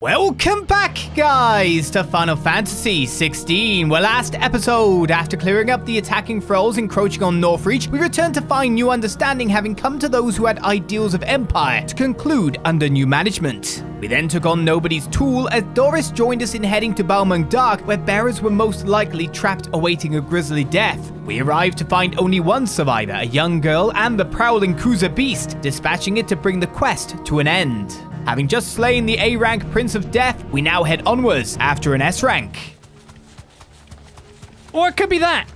Welcome back, guys, to Final Fantasy XVI. Well, last episode, after clearing up the attacking thralls encroaching on Northreach, we returned to find new understanding having come to those who had ideals of empire to conclude under new management. We then took on Nobody's Tool as Doris joined us in heading to Balmung Dark, where bearers were most likely trapped awaiting a grisly death. We arrived to find only one survivor, a young girl, and the prowling Cruiser Beast, dispatching it to bring the quest to an end. Having just slain the A-rank Prince of Death, we now head onwards after an S-rank. Or it could be that.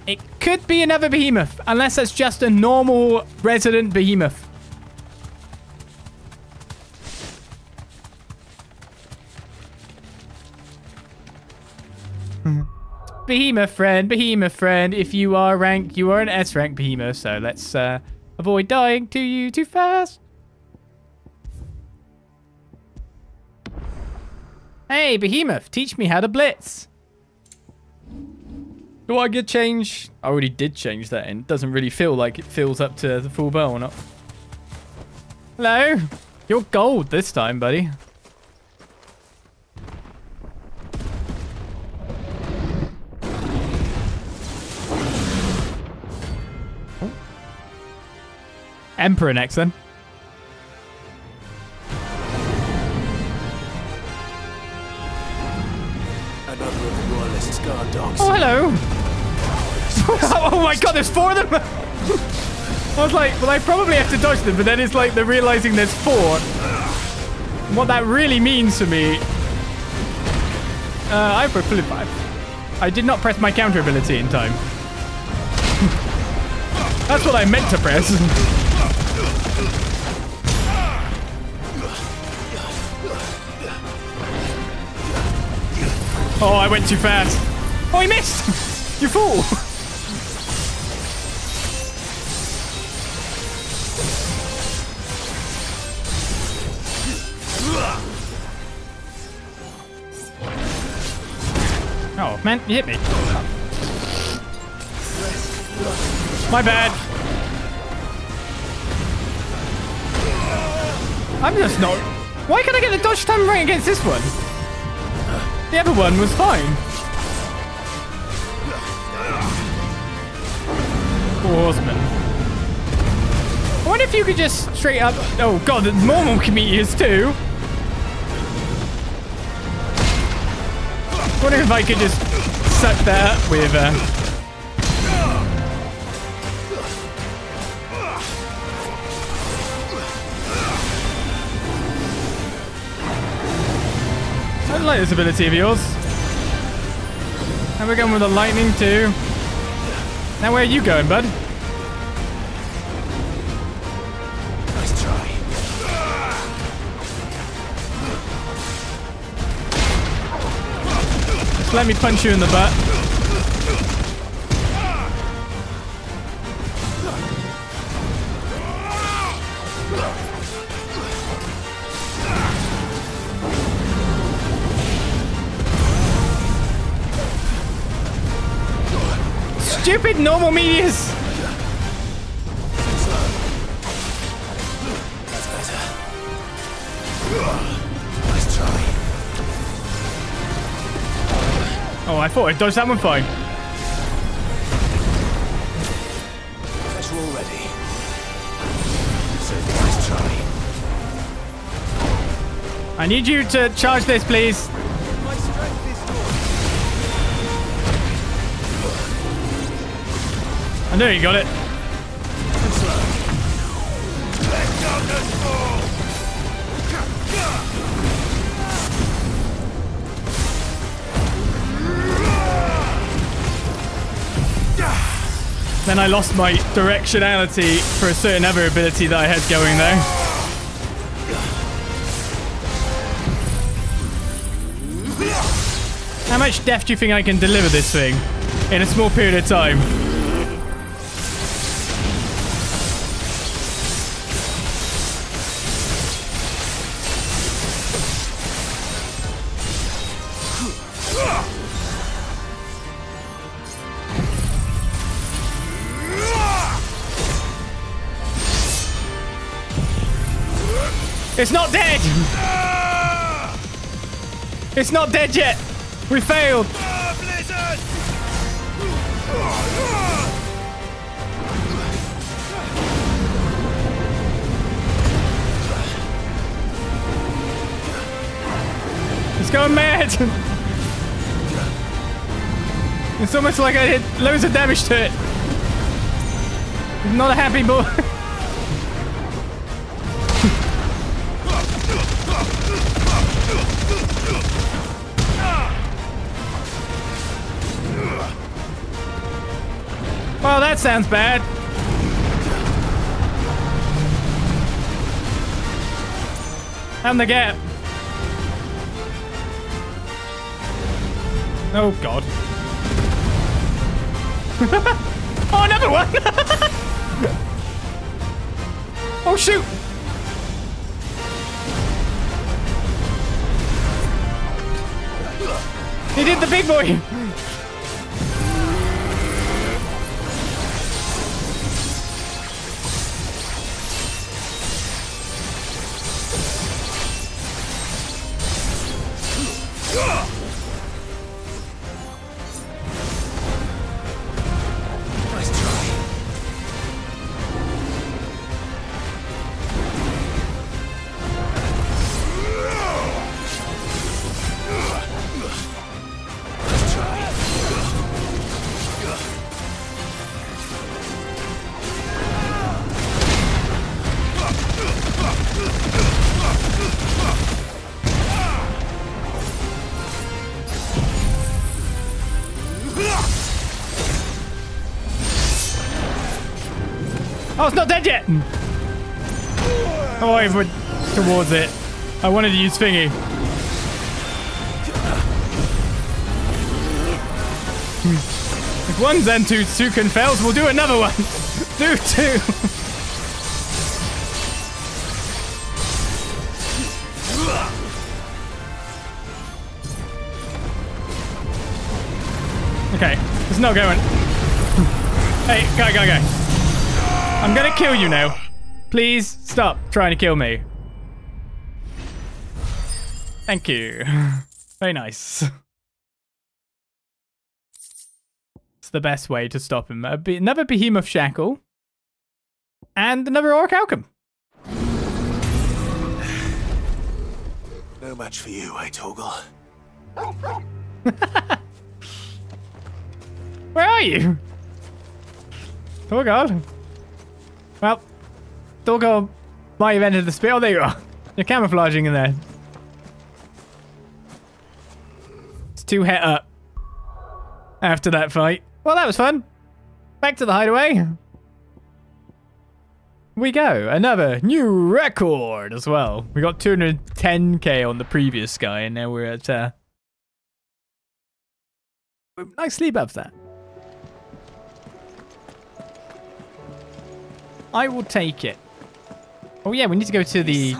It could be another Behemoth, unless that's just a normal resident Behemoth. Behemoth friend, if you are rank, you are an S-rank Behemoth, so let's avoid dying to you too fast. Hey, Behemoth, teach me how to blitz. Do I get change? I already did change that in. Doesn't really feel like it fills up to the full bow or not. Hello? You're gold this time, buddy. Oh. Emperor next then. Oh, hello. Oh my god, there's four of them. I was like, well, I probably have to dodge them, but then it's like they're realizing there's four. What that really means to me... I put flip 5. I did not press my counter ability in time. That's what I meant to press. Oh, I went too fast. Oh, he missed! You fool! Oh, man, you hit me. My bad. I'm just not... Why can't I get the dodge time right against this one? The other one was fine. Horseman. I wonder if you could just straight up... Oh god, the normal Prometheus too. I wonder if I could just suck that up with... I like this ability of yours. And we're going with the lightning too. Now where are you going, bud? Nice try. Just let me punch you in the butt. Stupid normal meteors! That's better. Nice try. Oh, I thought I dodged that one fine. Pressure already. So nice try. I need you to charge this, please. My strength is yours. I know you got it. Let down the sword. Then I lost my directionality for a certain other ability that I had going there. How much death do you think I can deliver this thing in a small period of time? It's not dead! It's not dead yet. We failed. Blizzard! It's going mad. It's almost like I did loads of damage to it. Not a happy boy. Well, that sounds bad. And the gap. Oh, God. Oh, another one! Oh, shoot! He did the big boy! Oh, it's not dead yet! Oh, I went towards it. I wanted to use thingy. If one Zentuken fails, we'll do another one. Do two. Okay, it's not going. Hey, go. I'm gonna kill you now. Please stop trying to kill me. Thank you. Very nice. It's the best way to stop him. Another Behemoth Shackle. And another Orc Alchem. No match for you, eh, Toggle? Where are you? Oh, God. Well, Toggle might have entered the spit. Oh, there you are. You're camouflaging in there. It's 2 hit up after that fight. Well, that was fun. Back to the hideaway. We go. Another new record as well. We got 210k on the previous guy, and now we're at nicely above that. I will take it. Oh yeah, we need to go to the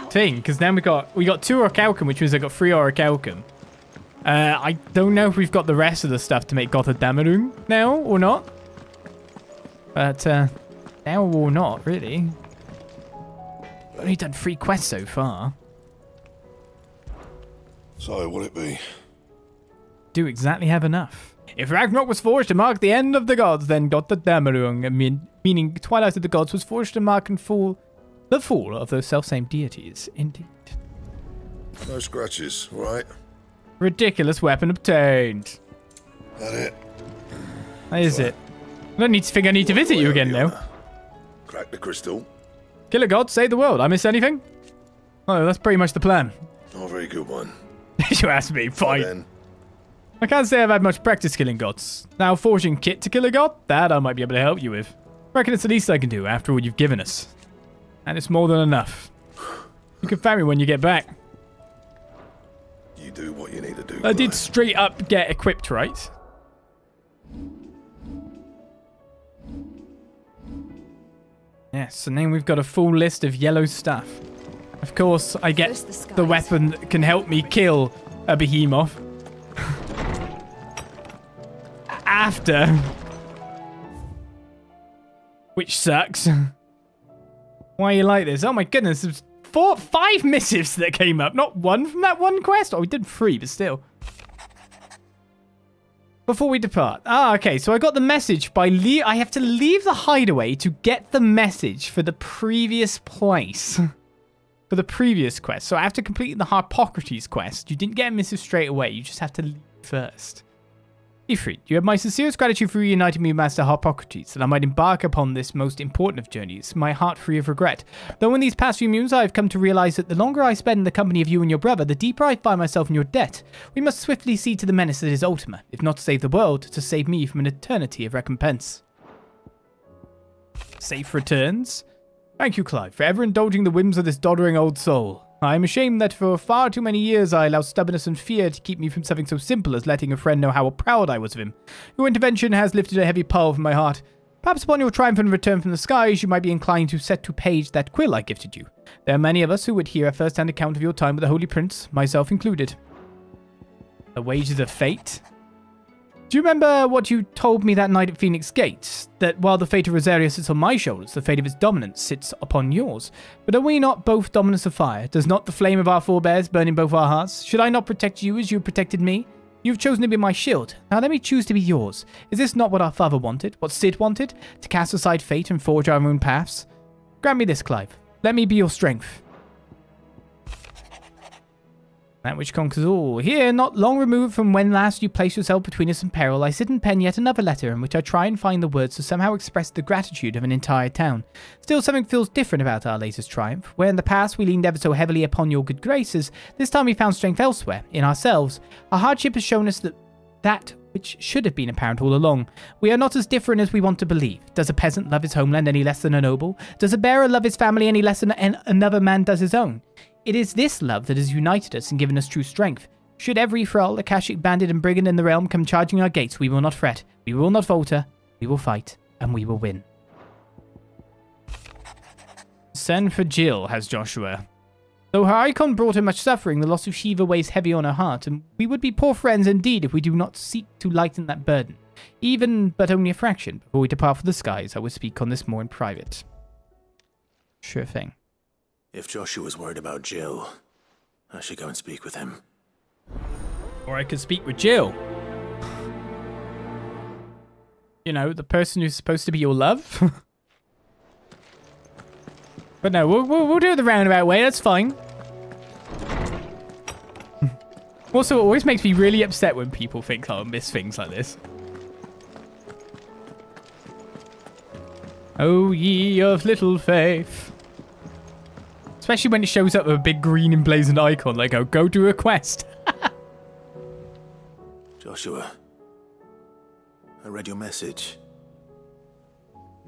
thing, because then we got 2 Orichalcum, which means I got 3 Orichalcum. I don't know if we've got the rest of the stuff to make Gotterdammerung now or not. But now or not, really. We've only done 3 quests so far. So, what'll it be? Do exactly have enough. If Ragnarok was forged to mark the end of the gods, then Gotterdammerung, meaning Twilight of the Gods, was forged to mark the fall of those self-same deities. Indeed. No scratches, right? Ridiculous weapon obtained. That it? That is it. I don't need to think I need to visit you again now. Crack the crystal. Killer God, save the world. I miss anything? Oh, that's pretty much the plan. Not a very good one. You asked me, fine. Then, I can't say I've had much practice killing gods. Now, forging kit to kill a god? That I might be able to help you with. Reckon it's the least I can do after all you've given us. And it's more than enough. You can find me when you get back. you do what you need to do. I did Clive. straight up get equipped, right? Yes, and then we've got a full list of yellow stuff. Of course, I get the weapon that can help me kill a behemoth. After. Which sucks. Why are you like this? Oh my goodness, there's 5 missives that came up. Not one from that one quest. Oh, we did 3, but still. Before we depart. Okay. So I got the message by I have to leave the hideaway to get the message for the previous place. For the previous quest. So after completing the Hippocrates quest, you didn't get a missive straight away. You just have to leave first. Ifrit, you have my sincerest gratitude for reuniting me with Master Hippocrates, that I might embark upon this most important of journeys, my heart free of regret. Though in these past few moons I have come to realize that the longer I spend in the company of you and your brother, the deeper I find myself in your debt. We must swiftly see to the menace that is Ultima, if not to save the world, to save me from an eternity of recompense. Safe returns? Thank you, Clive, for ever indulging the whims of this doddering old soul. I am ashamed that for far too many years I allowed stubbornness and fear to keep me from something so simple as letting a friend know how proud I was of him. Your intervention has lifted a heavy pall from my heart. Perhaps upon your triumphant return from the skies, you might be inclined to set to page that quill I gifted you. There are many of us who would hear a first-hand account of your time with the Holy Prince, myself included. The wages of fate? Do you remember what you told me that night at Phoenix Gate? That while the fate of Rosaria sits on my shoulders, the fate of its dominance sits upon yours. But are we not both dominants of fire? Does not the flame of our forebears burn in both our hearts? Should I not protect you as you protected me? You've chosen to be my shield. Now let me choose to be yours. Is this not what our father wanted? What Sid wanted? To cast aside fate and forge our own paths? Grant me this, Clive. Let me be your strength. That which conquers all. Here, not long removed from when last you placed yourself between us and peril, I sit and pen yet another letter in which I try and find the words to somehow express the gratitude of an entire town. Still, something feels different about our latest triumph. Where in the past we leaned ever so heavily upon your good graces, this time we found strength elsewhere, in ourselves. Our hardship has shown us that which should have been apparent all along. We are not as different as we want to believe. Does a peasant love his homeland any less than a noble? Does a bearer love his family any less than another man does his own? It is this love that has united us and given us true strength. Should every thrall, Akashic bandit and brigand in the realm come charging our gates, we will not fret, we will not falter, we will fight, and we will win. Send for Jill, has Joshua. Though her icon brought her much suffering, the loss of Shiva weighs heavy on her heart, and we would be poor friends indeed if we do not seek to lighten that burden. Even, but only a fraction. Before we depart for the skies, I will speak on this more in private. Sure thing. If Joshua's worried about Jill, I should go and speak with him. Or I could speak with Jill. You know, the person who's supposed to be your love. But no, we'll do it the roundabout way, that's fine. Also, it always makes me really upset when people think I'll miss things like this. Oh, ye of little faith. Especially when it shows up with a big green emblazoned icon, like, oh, go do a quest. Joshua, I read your message.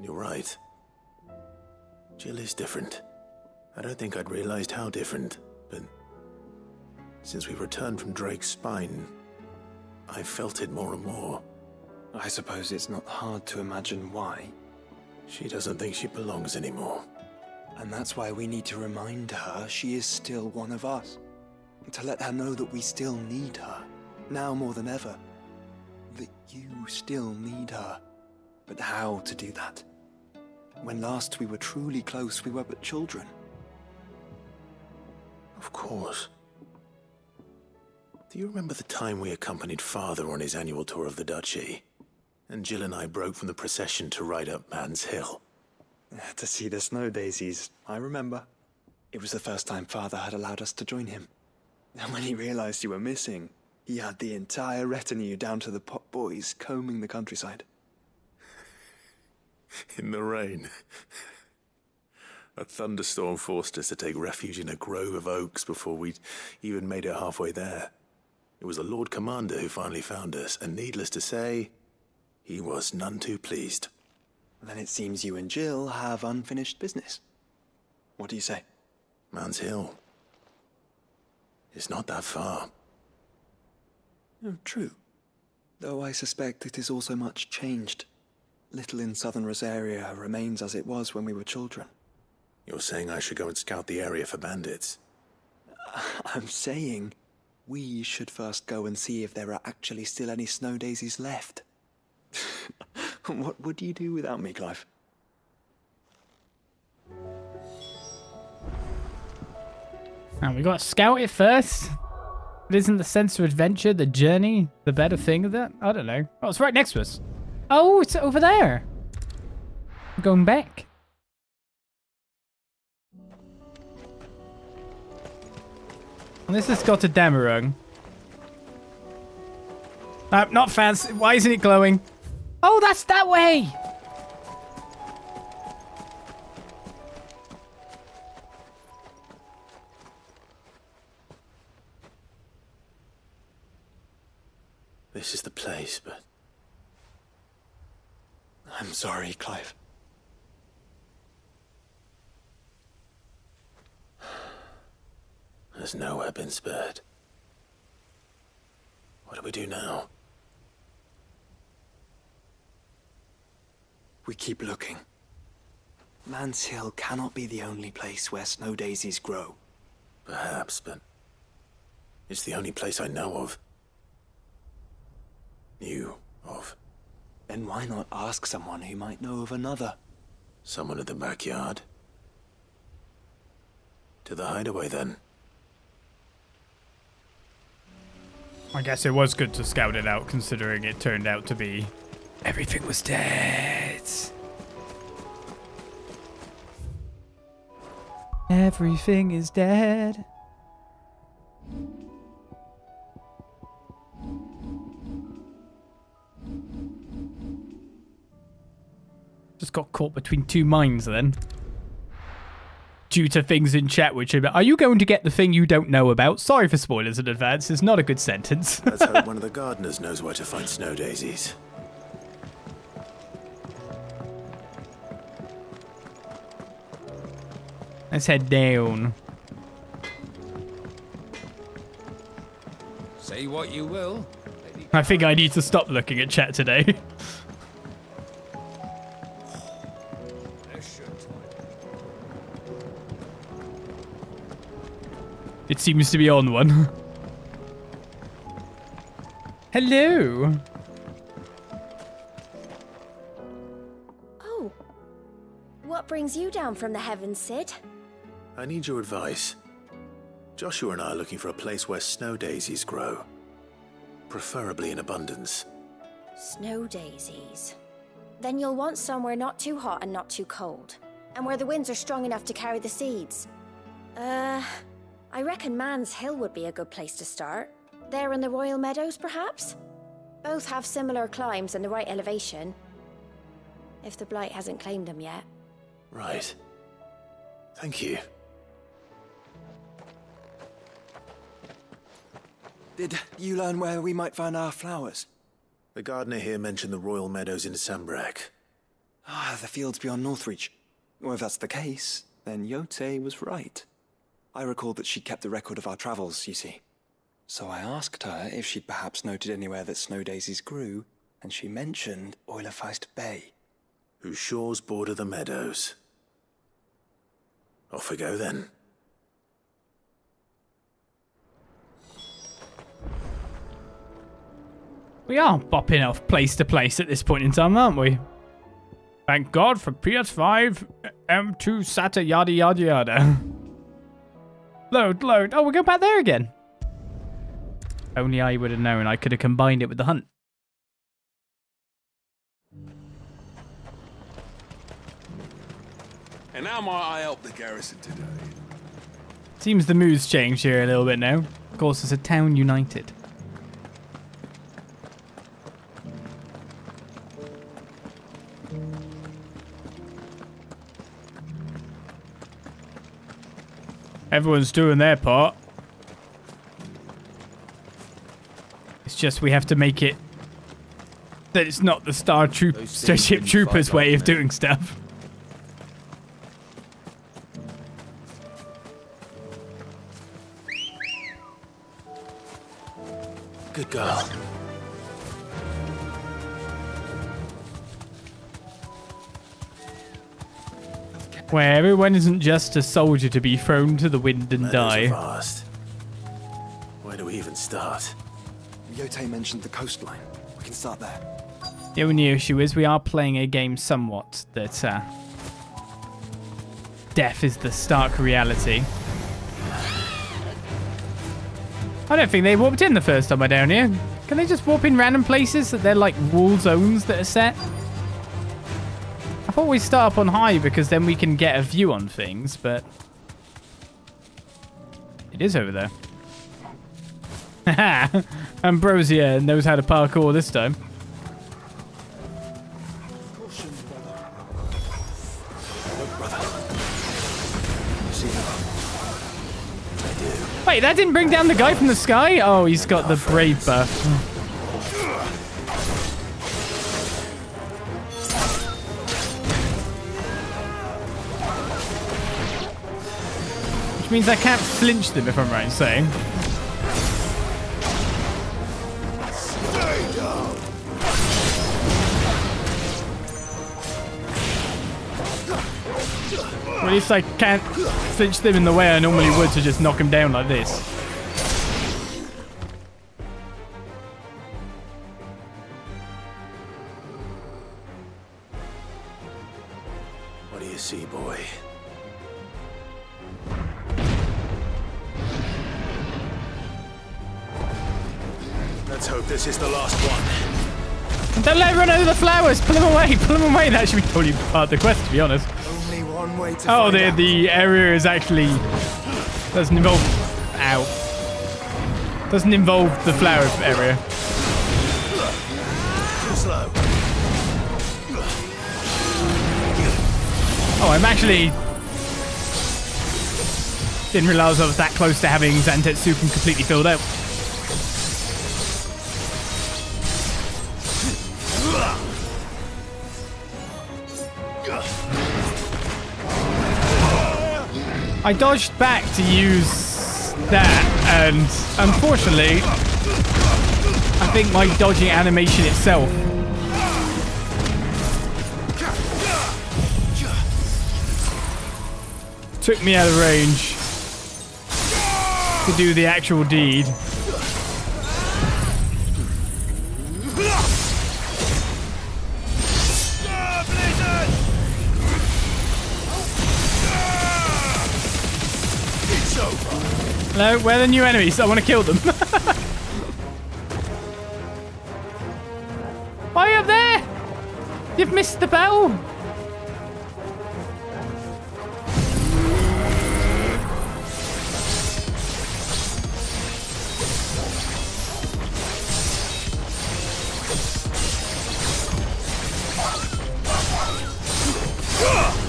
You're right. Jill is different. I don't think I'd realized how different, but since we returned from Drake's spine, I've felt it more and more. I suppose it's not hard to imagine why. She doesn't think she belongs anymore. And that's why we need to remind her she is still one of us. To let her know that we still need her, now more than ever. That you still need her. But how to do that? When last we were truly close, we were but children. Of course. Do you remember the time we accompanied Father on his annual tour of the Duchy? And Jill and I broke from the procession to ride up Man's Hill. To see the snow daisies, I remember. It was the first time Father had allowed us to join him. And when he realized you were missing, he had the entire retinue down to the pot boys combing the countryside. In the rain. A thunderstorm forced us to take refuge in a grove of oaks before we'd even made it halfway there. It was the Lord Commander who finally found us, and needless to say, he was none too pleased. Then it seems you and Jill have unfinished business. What do you say? Man's Hill. It's not that far. Oh, true. Though I suspect it is also much changed. Little in southern Rosaria remains as it was when we were children. You're saying I should go and scout the area for bandits? I'm saying we should first go and see if there are actually still any snow daisies left. What would you do without me, Clive? And we got to scout it first. But isn't the sense of adventure, the journey, the better thing of that? I don't know. Oh, it's right next to us. Oh, it's over there. We're going back. And this has got a Damarung. Not fancy. Why isn't it glowing? Oh, that's that way. This is the place, but... I'm sorry, Clive. There's nowhere been spared. What do we do now? We keep looking. Man's Hill cannot be the only place where snow daisies grow. Perhaps, but... it's the only place I know of. Knew of. Then why not ask someone who might know of another? Someone at the backyard? To the hideaway, then. I guess it was good to scout it out, considering it turned out to be... everything was dead. Everything is dead. Just got caught between two minds then. Due to things in chat which are you going to get the thing you don't know about? Sorry for spoilers in advance. It's not a good sentence. Let's hope one of the gardeners knows where to find snow daisies. Let's head down. Say what you will. I think I need to stop looking at chat today. It seems to be on one. Hello. Oh. What brings you down from the heavens, Sid? I need your advice. Joshua and I are looking for a place where snow daisies grow. Preferably in abundance. Snow daisies. Then you'll want somewhere not too hot and not too cold. And where the winds are strong enough to carry the seeds. I reckon Man's Hill would be a good place to start. There in the Royal Meadows, perhaps? Both have similar climbs and the right elevation. If the blight hasn't claimed them yet. Right. Thank you. Did you learn where we might find our flowers? The gardener here mentioned the Royal Meadows in Sambrak. Ah, the fields beyond Northreach. Well, if that's the case, then Yote was right. I recalled that she kept the record of our travels, you see. So I asked her if she'd perhaps noted anywhere that snow daisies grew, and she mentioned Oilefeist Bay. Whose shores border the meadows. Off we go then. We are bopping off place to place at this point in time, aren't we? Thank God for PS5, M2 SATA, yada yada yada. Load, load. Oh, we'll go back there again. Only I would have known. I could have combined it with the hunt. And how might I help the garrison today? Seems the mood's changed here a little bit now. Of course, it's a town united. Everyone's doing their part. It's just we have to make it that it's not the Starship Troopers way of doing stuff. Good girl. Where everyone isn't just a soldier to be thrown to the wind and die. Vast. Where do we even start? Yote mentioned the coastline. We can start there. The only issue is we are playing a game somewhat that death is the stark reality. I don't think they warped in the first time I down here. Can they just warp in random places that they're like wall zones that are set? I thought we start up on high because then we can get a view on things, but it is over there. Haha, Ambrosia knows how to parkour this time. Wait, that didn't bring down the guy from the sky? Oh, he's got the brave buff. Which means I can't flinch them, if I'm right in saying. Or at least I can't flinch them in the way I normally would to just knock him down like this. What do you see, boy? Let's hope this is the last one. Don't let him run over the flowers! Pull him away! Pull him away! That should be totally part of the quest, to be honest. Only one way to Oh, find out. the area is actually... doesn't involve... Ow. Doesn't involve the flower area. Too slow. Oh, I'm actually... didn't realise I was that close to having Zantetsuken completely filled out. I dodged back to use that, and unfortunately, I think my dodging animation itself took me out of range to do the actual deed. Hello, where are the new enemies? I want to kill them. Why up there? You've missed the bell.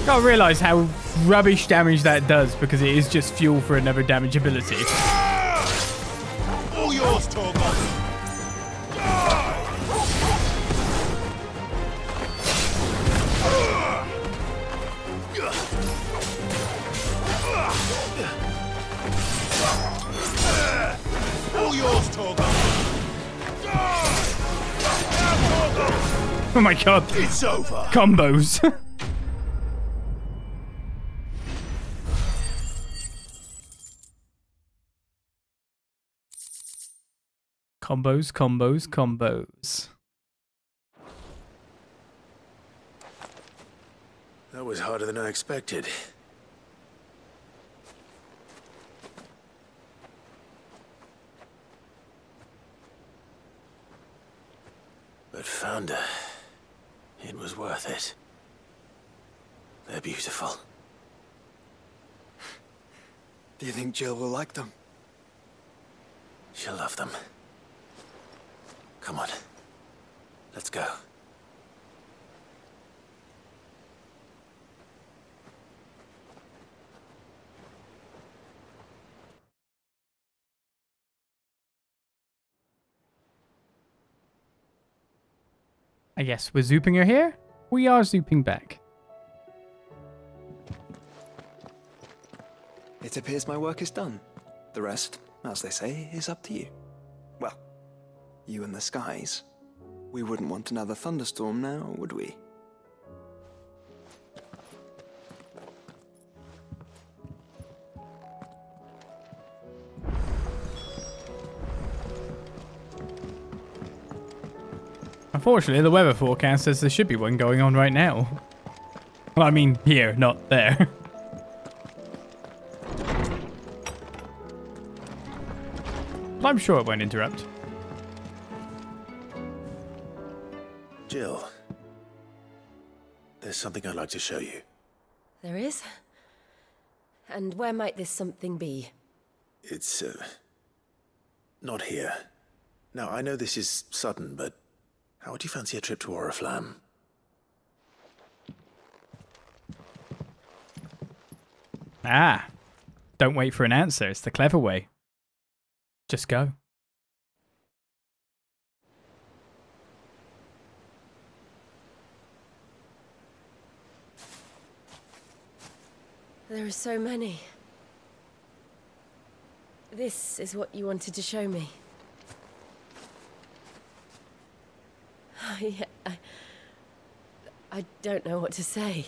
Gotta realise how rubbish damage that does because it is just fuel for another damage ability. All yours, Torgon. All yours, Torgon. Oh my god. It's over. Combos. Combos, combos, combos. That was harder than I expected. But found her. It was worth it. They're beautiful. Do you think Jill will like them? She'll love them. Come on. Let's go. I guess we're zooping her here. We are zooping back. It appears my work is done. The rest, as they say, is up to you. Well, you and the skies. We wouldn't want another thunderstorm now, would we? Unfortunately, the weather forecast says there should be one going on right now. Well, I mean here, not there. I'm sure it won't interrupt. Jill, there's something I'd like to show you. There is? And where might this something be? It's, not here. Now, I know this is sudden, but how would you fancy a trip to Oriflamme? Ah, don't wait for an answer. It's the clever way. Just go. There are so many. This is what you wanted to show me. Yeah, I don't know what to say.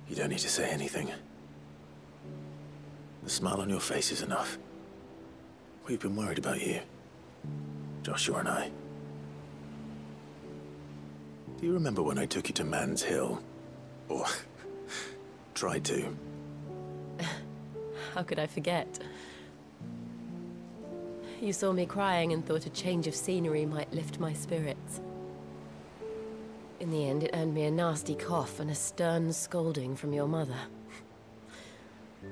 You don't need to say anything. The smile on your face is enough. We've been worried about you, Joshua and I. Do you remember when I took you to Man's Hill? Or tried to? How could I forget? You saw me crying and thought a change of scenery might lift my spirits. In the end, it earned me a nasty cough and a stern scolding from your mother.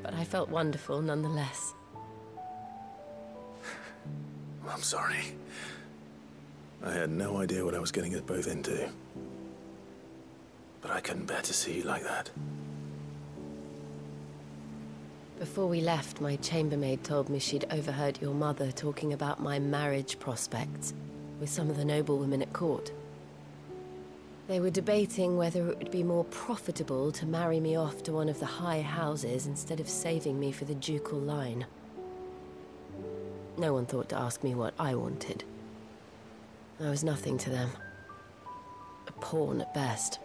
But I felt wonderful nonetheless. I'm sorry. I had no idea what I was getting us both into. But I couldn't bear to see you like that. Before we left, my chambermaid told me she'd overheard your mother talking about my marriage prospects with some of the noblewomen at court. They were debating whether it would be more profitable to marry me off to one of the high houses instead of saving me for the ducal line. No one thought to ask me what I wanted. I was nothing to them. A pawn at best.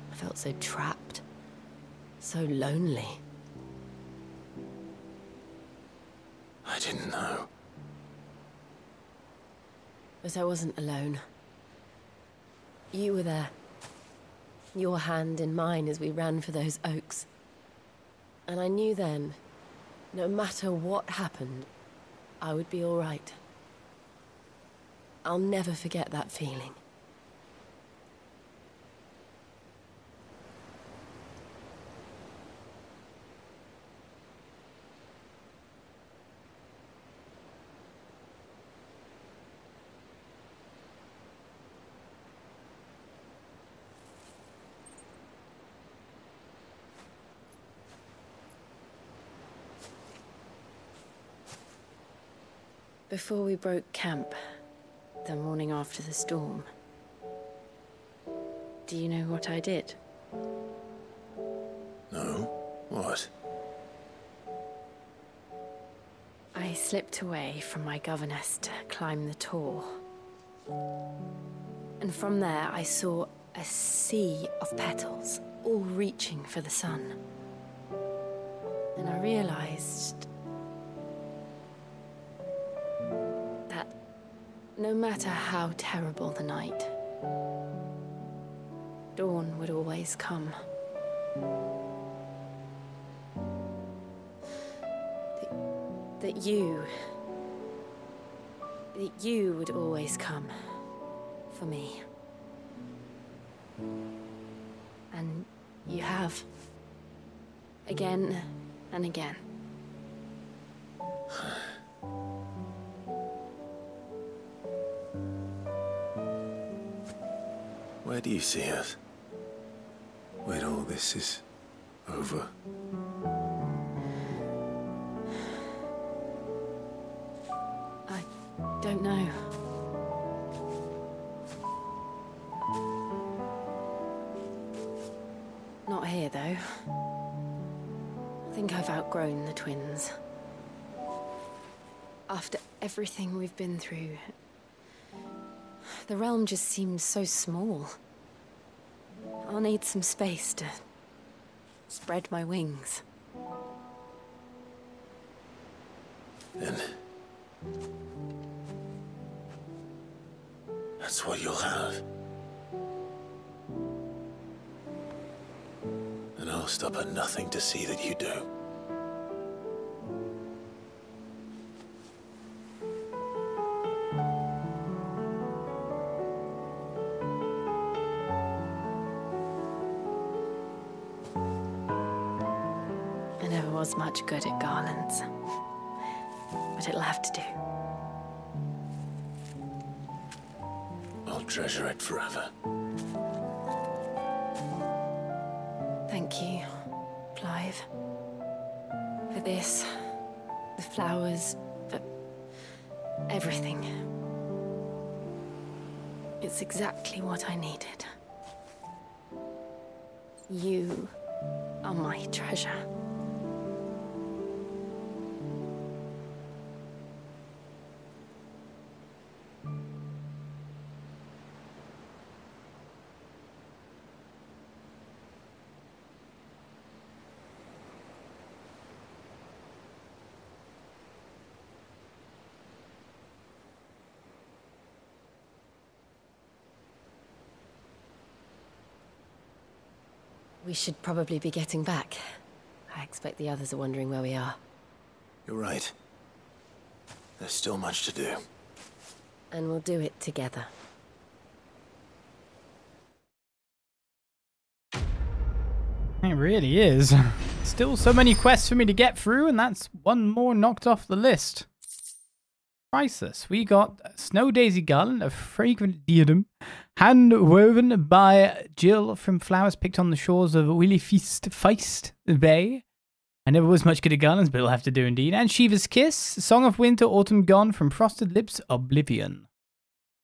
I felt so trapped. So lonely. I didn't know. But I wasn't alone. You were there. Your hand in mine as we ran for those oaks. And I knew then, no matter what happened, I would be all right. I'll never forget that feeling. Before we broke camp, the morning after the storm, do you know what I did? No? What? I slipped away from my governess to climb the tor. And from there I saw a sea of petals, all reaching for the sun. And I realized that no matter how terrible the night, dawn would always come. That you would always come for me. And you have. Again and again. Where do you see us? When all this is over? I don't know. Not here, though. I think I've outgrown the twins. After everything we've been through, the realm just seems so small. I'll need some space to spread my wings. Then that's what you'll have. And I'll stop at nothing to see that you do. was much good at garlands. But it'll have to do. I'll treasure it forever. Thank you, Clive. For this, the flowers, for everything. It's exactly what I needed. You are my treasure. We should probably be getting back. I expect the others are wondering where we are. You're right. There's still much to do. And we'll do it together. It really is. Still so many quests for me to get through, and that's one more knocked off the list. Priceless. We got Snow Daisy Garland, a fragrant diadem, hand-woven by Jill from flowers picked on the shores of Feist Bay. I never was much good at garlands, but it'll have to do indeed. And Shiva's Kiss, Song of Winter, Autumn Gone from Frosted Lips, Oblivion.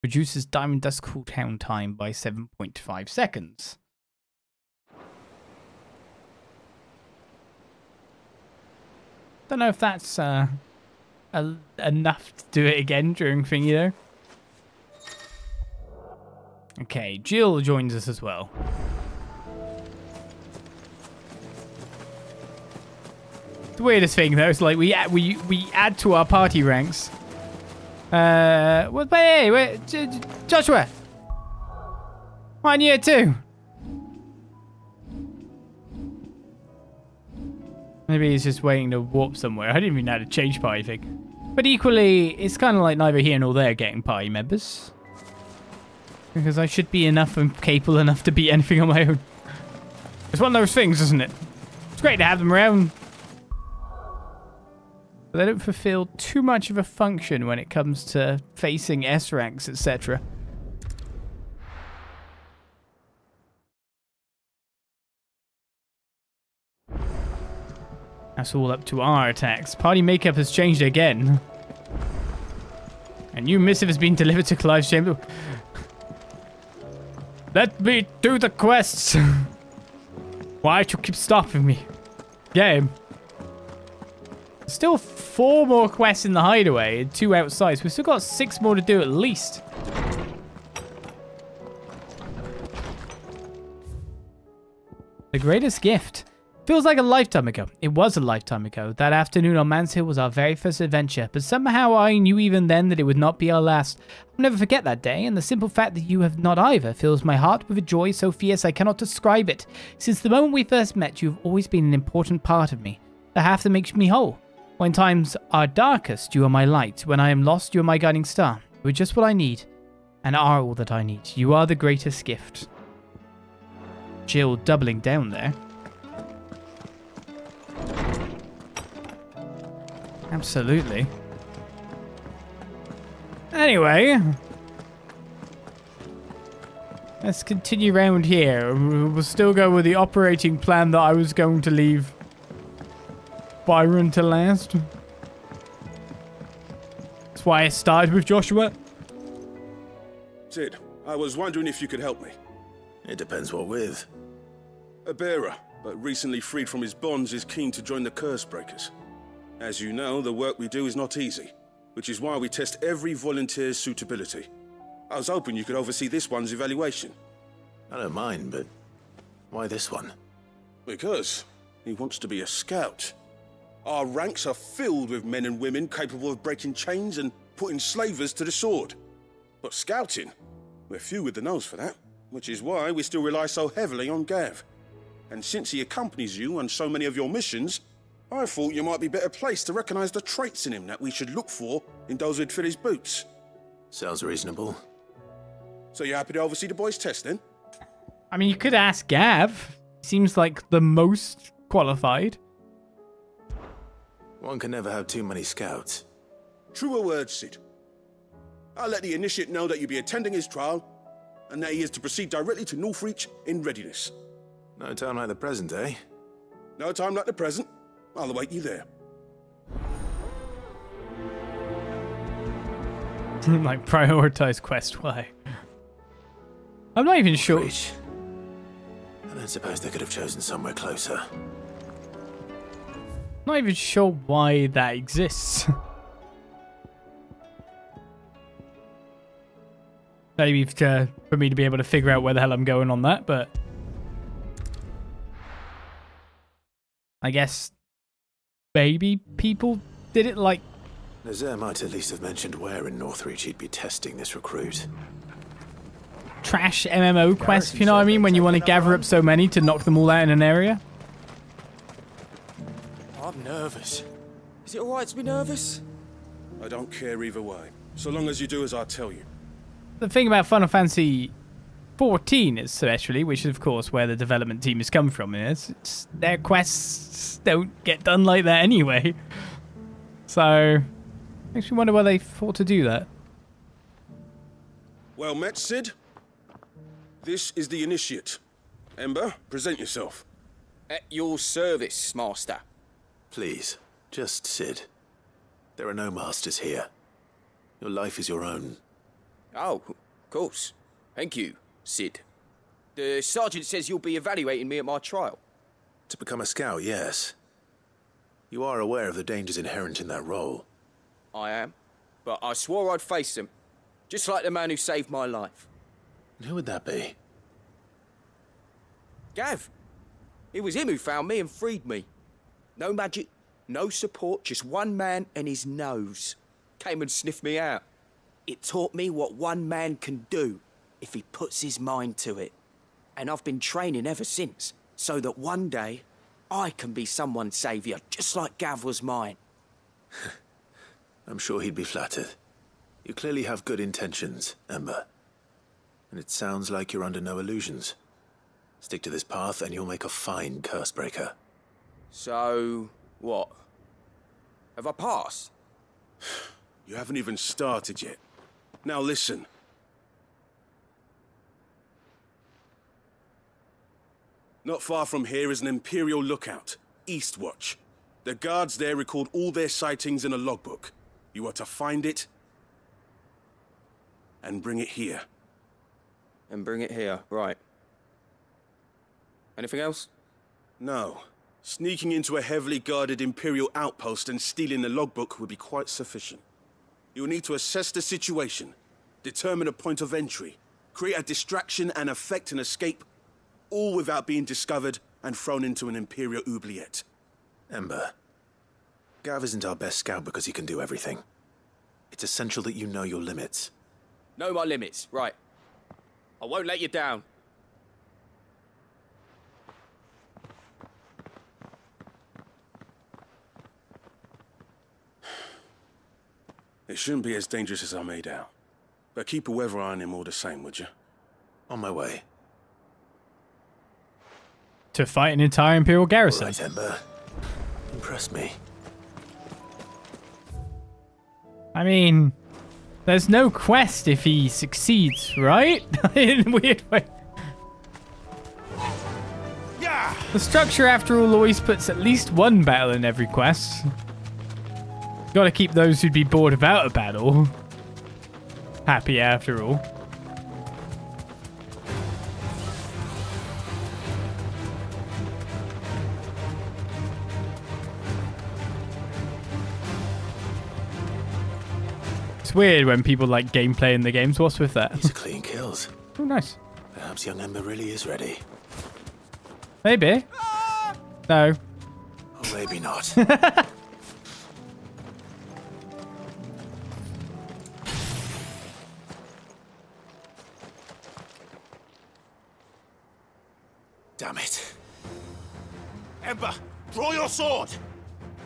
Reduces Diamond Dust cooldown time by 7.5 seconds. Don't know if that's enough to do it again during thingy though. Okay, Jill joins us as well. The weirdest thing though is like we add to our party ranks. Hey, Joshua. I'm year 2. Maybe he's just waiting to warp somewhere. I didn't even know how to change party thing. But equally, it's kind of like neither here nor there getting party members. Because I should be enough and capable enough to beat anything on my own. It's one of those things, isn't it? It's great to have them around. But they don't fulfill too much of a function when it comes to facing S ranks, etc. That's all up to our attacks. Party makeup has changed again. A new missive has been delivered to Clive's chamber. Let me do the quests. Why do you keep stopping me? Game. Still 4 more quests in the hideaway and 2 outside. So we've still got 6 more to do at least. The greatest gift. Feels like a lifetime ago. It was a lifetime ago. That afternoon on Mans Hill was our very first adventure, but somehow I knew even then that it would not be our last. I'll never forget that day, and the simple fact that you have not either fills my heart with a joy so fierce I cannot describe it. Since the moment we first met, you have always been an important part of me, the half that makes me whole. When times are darkest, you are my light. When I am lost, you are my guiding star. You are just what I need, and are all that I need. You are the greatest gift. Jill doubling down there. Absolutely. Anyway, let's continue around here. We'll still go with the operating plan that I was going to leave Byron to last. That's why I started with Joshua. Sid, I was wondering if you could help me. It depends what with. A bearer, but recently freed from his bonds, is keen to join the Curse Breakers. As you know, the work we do is not easy, which is why we test every volunteer's suitability. I was hoping you could oversee this one's evaluation. I don't mind, but why this one? Because he wants to be a scout. Our ranks are filled with men and women capable of breaking chains and putting slavers to the sword. But scouting, we're few with the nose for that, which is why we still rely so heavily on Gav. And since he accompanies you on so many of your missions, I thought you might be better placed to recognize the traits in him that we should look for in those who'd fill his boots. Sounds reasonable. So you happy to oversee the boys' test then? I mean, you could ask Gav. Seems like the most qualified. One can never have too many scouts. Truer words, Cid. I'll let the initiate know that you'll be attending his trial, and that he is to proceed directly to Northreach in readiness. No time like the present, eh? No time like the present. I'll await you there. Like, prioritize quest, why? I'm not even sure. Reach. I don't suppose they could have chosen somewhere closer. Not even sure why that exists. Maybe for me to be able to figure out where the hell I'm going on that, but I guess maybe people did it like... Nazaire might at least have mentioned where in Northreach he'd be testing this recruit. Trash MMO quest, if you know what I mean, when you want to gather up so many to knock them all out in an area. I'm nervous. Is it alright to be nervous? I don't care either way, so long as you do as I tell you. The thing about Final Fantasy XIV especially, which is of course where the development team has come from, is their quests don't get done like that anyway. So, makes me wonder why they thought to do that. Well met, Cid. This is the initiate. Ember, present yourself. At your service, Master. Please, just Cid. There are no masters here. Your life is your own. Oh, of course. Thank you, Cid. The sergeant says you'll be evaluating me at my trial. To become a scout, yes. You are aware of the dangers inherent in that role. I am, but I swore I'd face them. Just like the man who saved my life. And who would that be? Gav. It was him who found me and freed me. No magic, no support, just one man and his nose. Came and sniffed me out. It taught me what one man can do if he puts his mind to it. And I've been training ever since, so that one day I can be someone's saviour, just like Gav was mine. I'm sure he'd be flattered. You clearly have good intentions, Ember. And it sounds like you're under no illusions. Stick to this path and you'll make a fine Cursebreaker. So, what? Have I passed? You haven't even started yet. Now listen. Not far from here is an Imperial lookout, Eastwatch. The guards there record all their sightings in a logbook. You are to find it and bring it here. And bring it here, right. Anything else? No. Sneaking into a heavily guarded Imperial outpost and stealing the logbook would be quite sufficient. You'll need to assess the situation, determine a point of entry, create a distraction and effect an escape, all without being discovered and thrown into an Imperial oubliette. Ember, Gav isn't our best scout because he can do everything. It's essential that you know your limits. Know my limits, right. I won't let you down. It shouldn't be as dangerous as I made out. But keep a weather eye on him all the same, would you? On my way. To fight an entire Imperial garrison. All right, Ember. Impress me. I mean, there's no quest if he succeeds, right? In a weird way. Yeah! The structure, after all, always puts at least one battle in every quest. Gotta keep those who'd be bored without a battle happy, after all. It's weird when people like gameplay in the games. What's with that? These are clean kills. Oh, nice. Perhaps young Ember really is ready. Maybe. No. Or maybe not. Damn it. Ember, draw your sword!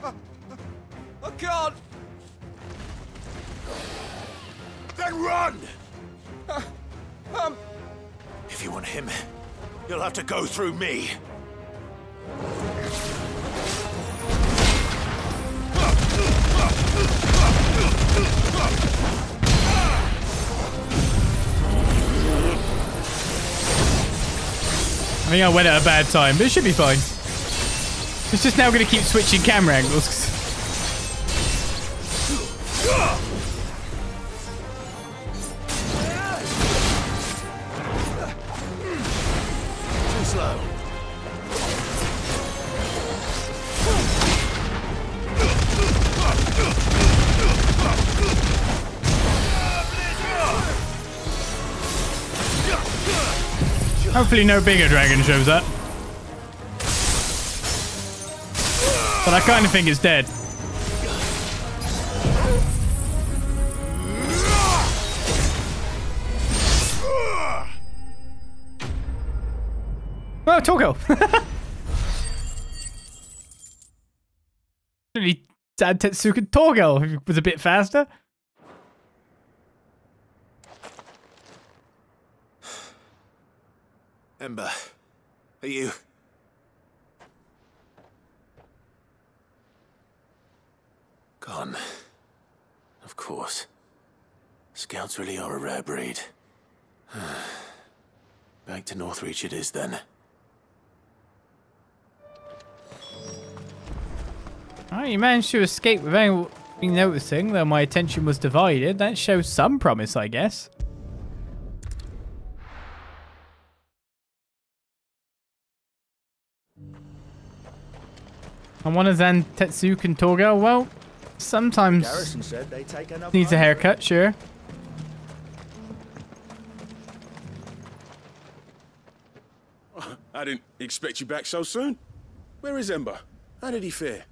I can't! Then run! If you want him, you'll have to go through me. think I went at a bad time, but it should be fine. It's just now going to keep switching camera angles. Too slow. Hopefully no bigger dragon shows up. But I kind of think it's dead. Oh, Torgo! Really sad Tetsuka Torgo was a bit faster. Ember, are you... Gone. Of course. Scouts really are a rare breed. Back to Northreach it is then. Alright, you managed to escape without me noticing, though my attention was divided. That shows some promise, I guess. I want to Zan Tetsuke and Torgo. Well, sometimes needs a haircut, sure. I didn't expect you back so soon. Where is Ember? How did he fare?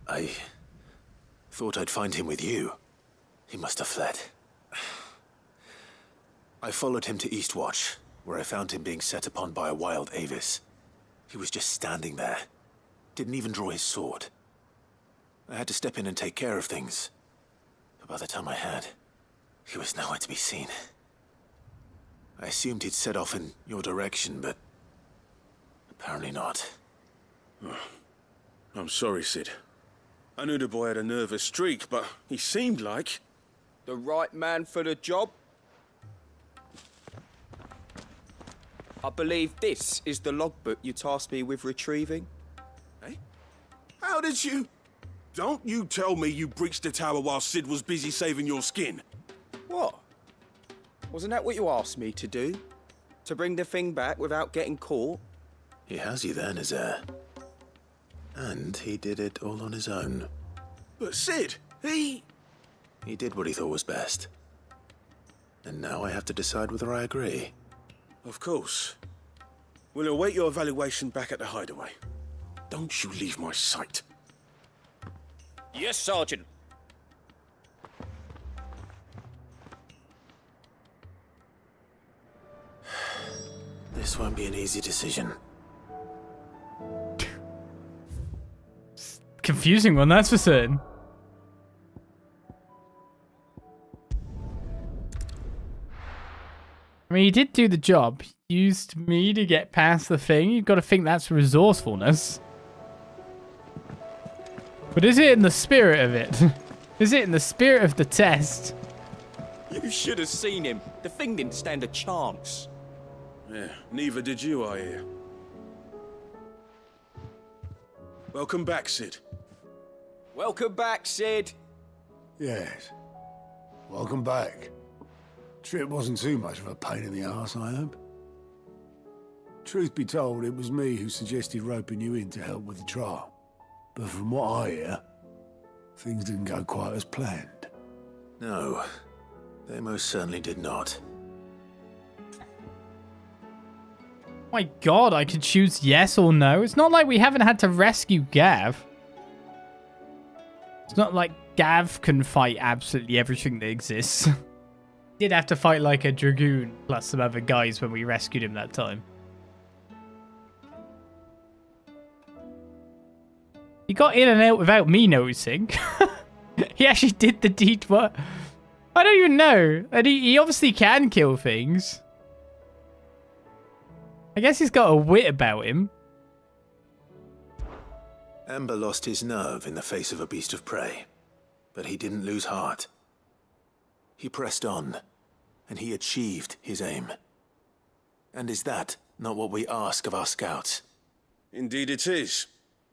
I thought I'd find him with you. He must have fled. I followed him to Eastwatch, where I found him being set upon by a wild Avis. He was just standing there. Didn't even draw his sword. I had to step in and take care of things. But by the time I had, he was nowhere to be seen. I assumed he'd set off in your direction, but apparently not. I'm sorry, Sid. I knew the boy had a nervous streak, but he seemed like... The right man for the job? I believe this is the logbook you tasked me with retrieving. Eh? How did you... Don't you tell me you breached the tower while Sid was busy saving your skin. What? Wasn't that what you asked me to do? To bring the thing back without getting caught? He has you there, Nazaire. And he did it all on his own. But Sid, he did what he thought was best. And now I have to decide whether I agree. Of course. We'll await your evaluation back at the hideaway. Don't you leave my sight. Yes, Sergeant. This won't be an easy decision. Confusing one, that's for certain. I mean, he did do the job. He used me to get past the thing. You've got to think that's resourcefulness. But is it in the spirit of it? Is it in the spirit of the test? You should have seen him. The thing didn't stand a chance. Yeah, neither did you, I hear. Welcome back, Sid. Welcome back, Sid. Yes. Welcome back. Trip wasn't too much of a pain in the arse, I hope. Truth be told, it was me who suggested roping you in to help with the trial. But from what I hear, things didn't go quite as planned. No, they most certainly did not. My god, I could choose yes or no. It's not like we haven't had to rescue Gav. It's not like Gav can fight absolutely everything that exists. He did have to fight like a dragoon plus some other guys when we rescued him that time. He got in and out without me noticing. He actually did the deed. What? I don't even know. And he obviously can kill things. I guess he's got a wit about him. Ember lost his nerve in the face of a beast of prey, but he didn't lose heart. He pressed on, and he achieved his aim. And is that not what we ask of our scouts. Indeed it is.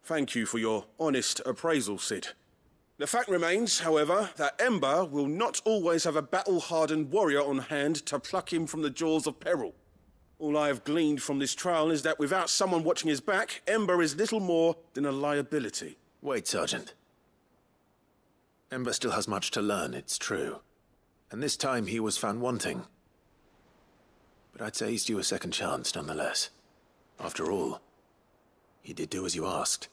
Thank you for your honest appraisal, Sid. The fact remains, however, that Ember will not always have a battle-hardened warrior on hand to pluck him from the jaws of peril. All I have gleaned from this trial is that without someone watching his back, Ember is little more than a liability. Wait, Sergeant. Ember still has much to learn, it's true. And this time he was found wanting. But I'd say he's due a second chance, nonetheless. After all, he did do as you asked.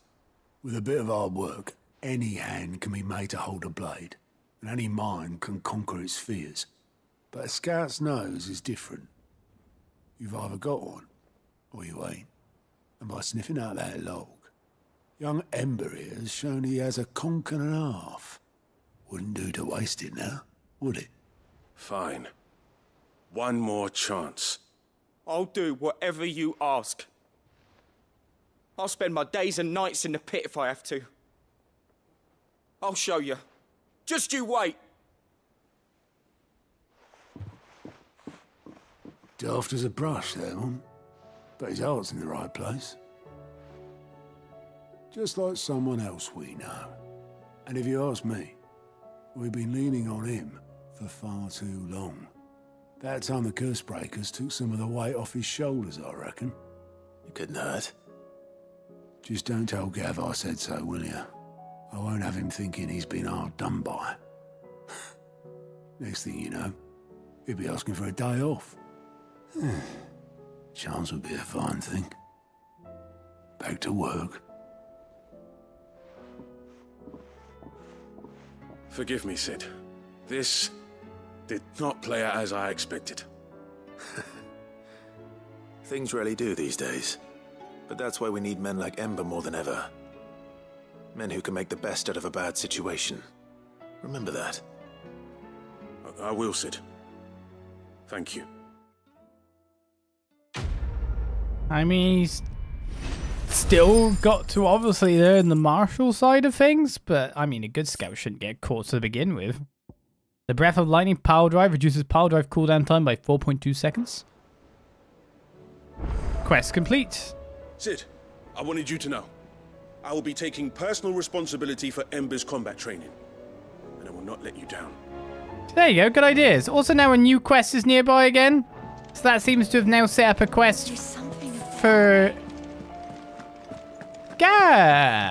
With a bit of hard work, any hand can be made to hold a blade, and any mind can conquer its fears. But a scout's nose is different. You've either got one, or you ain't. And by sniffing out that log, young Ember here has shown he has a conk and a half. Wouldn't do to waste it now, would it? Fine. One more chance. I'll do whatever you ask. I'll spend my days and nights in the pit if I have to. I'll show you. Just you wait. Daft as a brush, that one. But his heart's in the right place. Just like someone else we know. And if you ask me, we've been leaning on him for far too long. That time the curse breakers took some of the weight off his shoulders, I reckon. It couldn't hurt. Just don't tell Gav I said so, will you? I won't have him thinking he's been hard done by. Next thing you know, he'll be asking for a day off. Chance would be a fine thing. Back to work. Forgive me, Sid. This did not play out as I expected. Things rarely do these days. But that's why we need men like Ember more than ever. Men who can make the best out of a bad situation. Remember that. I will, Sid. Thank you. I mean, he's still got to obviously learn the martial side of things, but I mean, a good scout shouldn't get caught to begin with. The Breath of Lightning Power Drive reduces Power Drive cooldown time by 4.2 seconds. Quest complete. Sid, I wanted you to know. I will be taking personal responsibility for Ember's combat training, and I will not let you down. There you go, good ideas. Also now a new quest is nearby again. So that seems to have now set up a quest for Gav.